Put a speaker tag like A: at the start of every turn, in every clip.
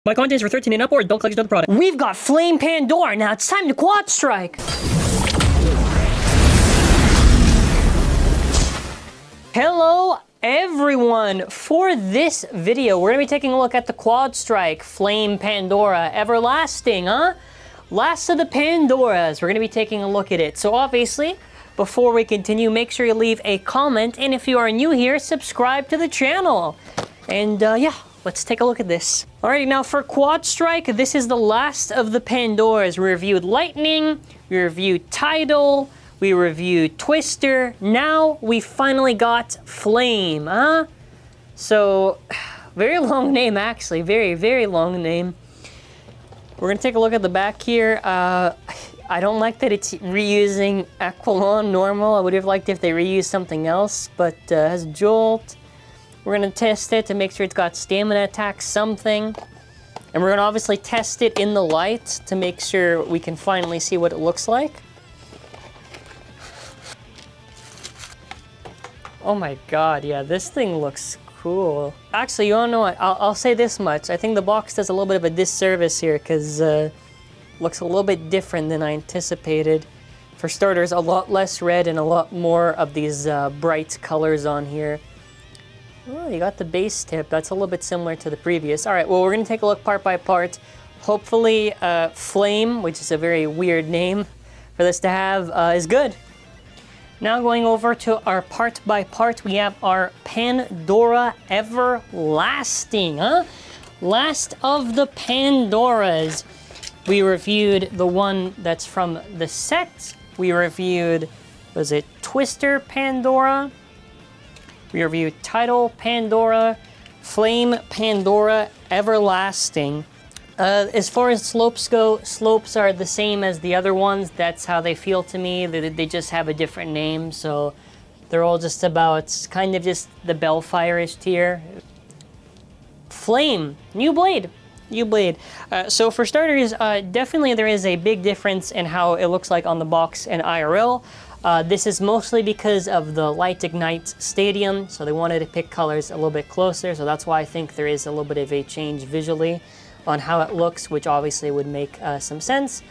A: My content is for 13 and up, or don't click into the product.
B: We've got Flame Pandora, now it's time to QuadStrike! Hello everyone! For this video, we're gonna be taking a look at the QuadStrike Flame Pandora. Everlasting, huh? Last of the Pandoras. We're gonna be taking a look at it. So obviously, before we continue, make sure you leave a comment, and if you are new here, subscribe to the channel. And yeah, let's take a look at this. Alright, now for QuadStrike, this is the last of the Pandoras. We reviewed Lightning, we reviewed Tidal, we reviewed Twister. Now we finally got Flame, huh? So, very long name actually, very, very long name. We're gonna take a look at the back here. I don't like that it's reusing Aqualon normal. I would have liked if they reused something else, but it has Jolt. We're gonna test it to make sure it's got stamina attack something. And we're gonna obviously test it in the light to make sure we can finally see what it looks like. Oh my god, yeah, this thing looks cool. Actually, you wanna know what? I'll say this much. I think the box does a little bit of a disservice here because looks a little bit different than I anticipated. For starters, a lot less red and a lot more of these bright colors on here. Oh, you got the base tip. That's a little bit similar to the previous. All right, well, we're gonna take a look part by part. Hopefully, Flame, which is a very weird name for this to have, is good. Now going over to our part by part, we have our Pandora Everlasting, huh? Last of the Pandoras. We reviewed the one that's from the set. We reviewed, was it Twister Pandora? We reviewed Tidal Pandora, Flame Pandora Everlasting. As far as slopes go, slopes are the same as the other ones. That's how they feel to me. They just have a different name, so they're all just about kind of just the Bellfire-ish tier. Flame, new blade. New blade. So for starters, definitely there is a big difference in how it looks like on the box and IRL. This is mostly because of the Light Ignite Stadium, so they wanted to pick colors a little bit closer, so that's why I think there is a little bit of a change visually on how it looks, which obviously would make some sense.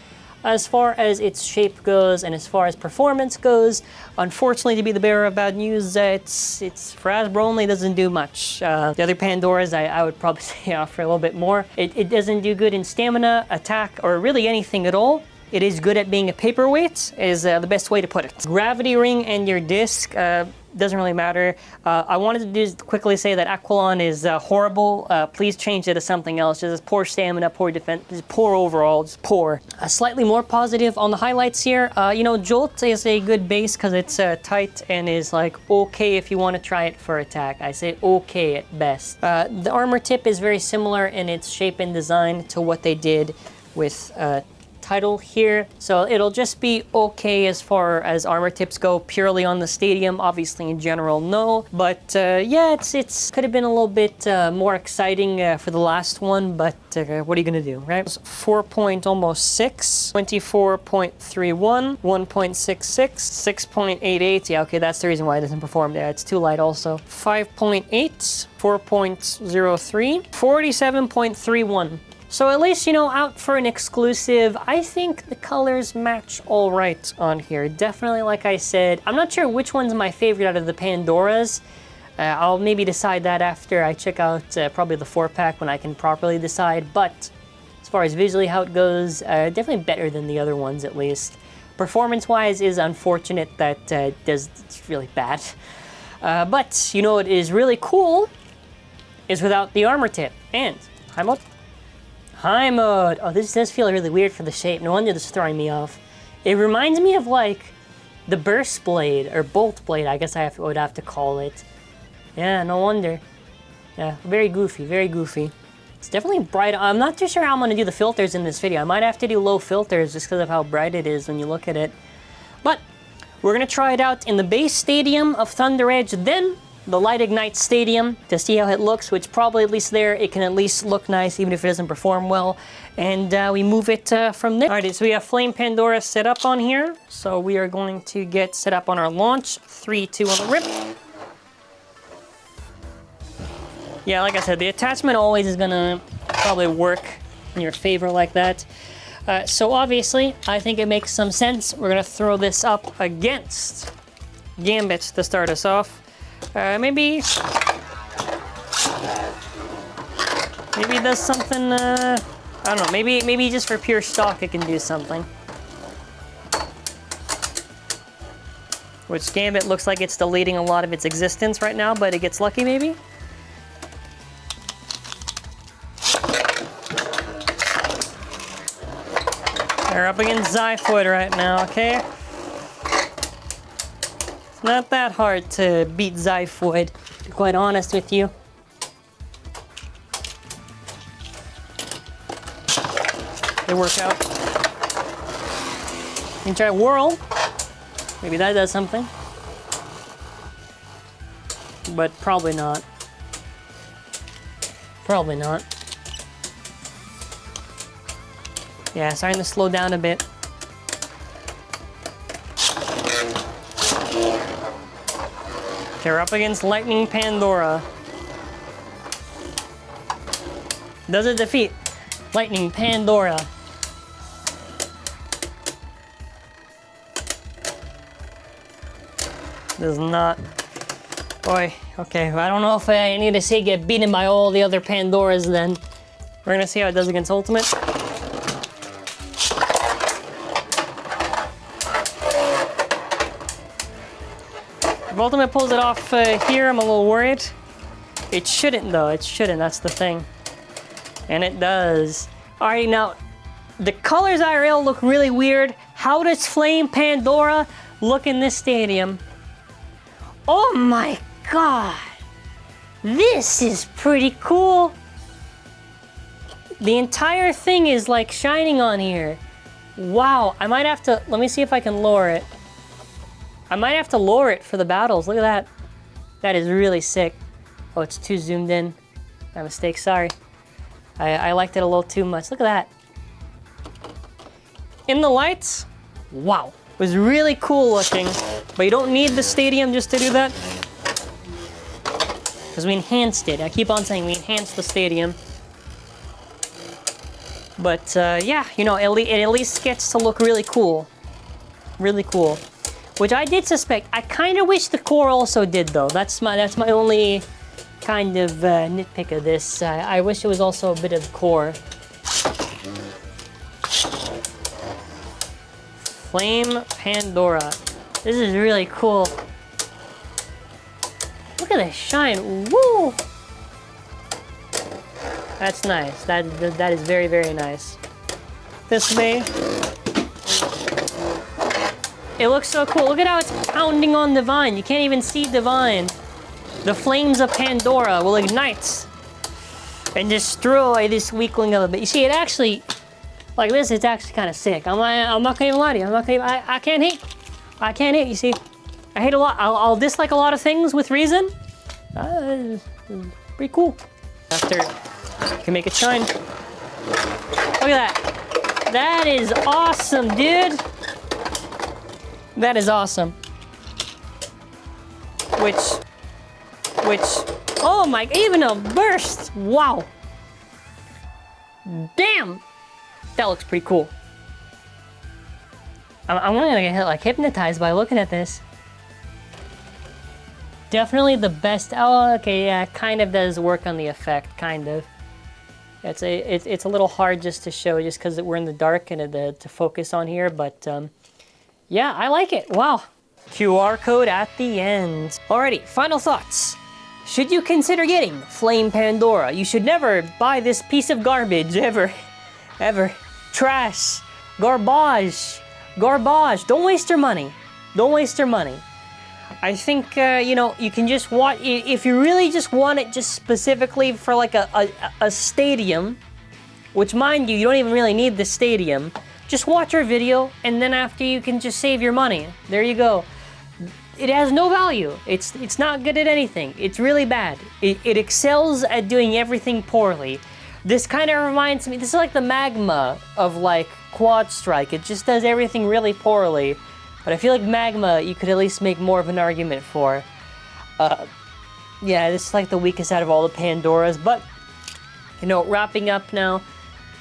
B: As far as its shape goes and as far as performance goes, unfortunately to be the bearer of bad news, it's for HASBRO only, doesn't do much. The other Pandoras I would probably say offer a little bit more. It doesn't do good in stamina, attack, or really anything at all. It is good at being a paperweight, is the best way to put it. Gravity ring and your disc doesn't really matter. I wanted to just quickly say that Aqualon is horrible. Please change it to something else. Just poor stamina, poor defense, just poor overall, just poor. Slightly more positive on the highlights here. You know, Jolt is a good base because it's tight and is like okay if you want to try it for attack. I say okay at best. The armor tip is very similar in its shape and design to what they did with Tidal here, so it'll just be okay as far as armor tips go. Purely on the stadium, obviously in general no, but yeah, it's could have been a little bit more exciting for the last one, but what are you gonna do, right? 4.6, 24.31, 1.66, 6.88. Yeah, okay, that's the reason why it doesn't perform there. It's too light also. 5.8, 4.03, 47.31. So at least, you know, out for an exclusive, I think the colors match all right on here. Definitely, like I said, I'm not sure which one's my favorite out of the Pandoras. I'll maybe decide that after I check out probably the 4-pack when I can properly decide. But as far as visually how it goes, definitely better than the other ones at least. Performance-wise is unfortunate that it's really bad. But, you know, what is really cool is without the armor tip. And, high mode. High mode. Oh, this does feel really weird for the shape. No wonder this is throwing me off. It reminds me of like the burst blade or bolt blade, I guess I would have to call it. Yeah, no wonder. Yeah, very goofy, very goofy. It's definitely bright. I'm not too sure how I'm gonna do the filters in this video. I might have to do low filters just because of how bright it is when you look at it. But we're gonna try it out in the base stadium of Thunder Edge, then the Light Ignite Stadium to see how it looks, which probably at least there it can at least look nice even if it doesn't perform well, and we move it from there. Alrighty, so we have Flame Pandora set up on here, so we are going to get set up on our launch. 3, 2 on the rip. Yeah, like I said, the attachment always is gonna probably work in your favor like that. So obviously, I think it makes some sense. We're gonna throw this up against Gambit to start us off. Maybe it does something, I don't know, maybe just for pure stock it can do something. Which Gambit looks like it's deleting a lot of its existence right now, but it gets lucky maybe? They're up against Zyfoid right now, okay? It's not that hard to beat Zyfoid, to be quite honest with you. They work out. You can try Whirl. Maybe that does something. But probably not. Probably not. Yeah, starting to slow down a bit. Okay, we're up against Lightning Pandora. Does it defeat Lightning Pandora? Does not. Boy, okay, I don't know if I need to say get beaten by all the other Pandoras then. We're gonna see how it does against Ultimate. If Ultimate pulls it off here, I'm a little worried. It shouldn't though, it shouldn't, that's the thing. And it does. Alright, now, the colors IRL look really weird. How does Flame Pandora look in this stadium? Oh my god! This is pretty cool! The entire thing is like shining on here. Wow, I might have to, let me see if I can lower it. I might have to lower it for the battles, look at that. That is really sick. Oh, it's too zoomed in. My mistake, sorry. I liked it a little too much, look at that. In the lights, wow. It was really cool looking, but you don't need the stadium just to do that. Because we enhanced it. I keep on saying we enhanced the stadium. But yeah, you know, it at least gets to look really cool. Really cool. Which I did suspect. I kind of wish the core also did though. That's my only kind of nitpick of this. I wish it was also a bit of core. Flame Pandora. This is really cool. Look at the shine. Woo! That's nice. That is very, very nice. This way. It looks so cool. Look at how it's pounding on Divine. You can't even see Divine. The flames of Pandora will ignite and destroy this weakling of a bit. You see, it actually, like this, it's actually kind of sick. I'm not gonna even lie to you. I can't hate. I can't hate, you see. I hate a lot. I'll dislike a lot of things with reason. Pretty cool. After, you can make it shine. Look at that. That is awesome, dude. That is awesome. Which, oh my, even a burst. Wow. Damn. That looks pretty cool. I'm gonna get like hypnotized by looking at this. Definitely the best. Oh, okay, yeah, kind of does work on the effect, kind of. It's a little hard just to show, just because we're in the dark and to focus on here, but yeah, I like it. Wow. QR code at the end. Alrighty, final thoughts. Should you consider getting Flame Pandora? You should never buy this piece of garbage, ever. Ever. Trash. Garbage. Garbage. Don't waste your money. Don't waste your money. I think, you know, you can just watch, if you really just want it just specifically for like a stadium, which mind you, you don't even really need the stadium, just watch our video and then after you can just save your money. There you go. It has no value. It's not good at anything. It's really bad. It excels at doing everything poorly. This kind of reminds me, this is like the Magma of like QuadStrike. It just does everything really poorly. But I feel like Magma, you could at least make more of an argument for. Yeah, this is like the weakest out of all the Pandoras, but You know, wrapping up now,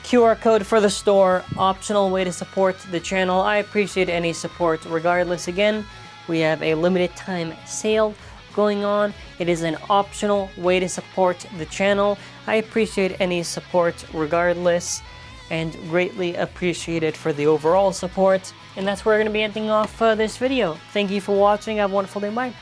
B: QR code for the store, optional way to support the channel. I appreciate any support regardless. Again, we have a limited time sale going on. It is an optional way to support the channel. I appreciate any support regardless and greatly appreciate it for the overall support. And that's where we're going to be ending off this video. Thank you for watching. Have a wonderful day. Bye.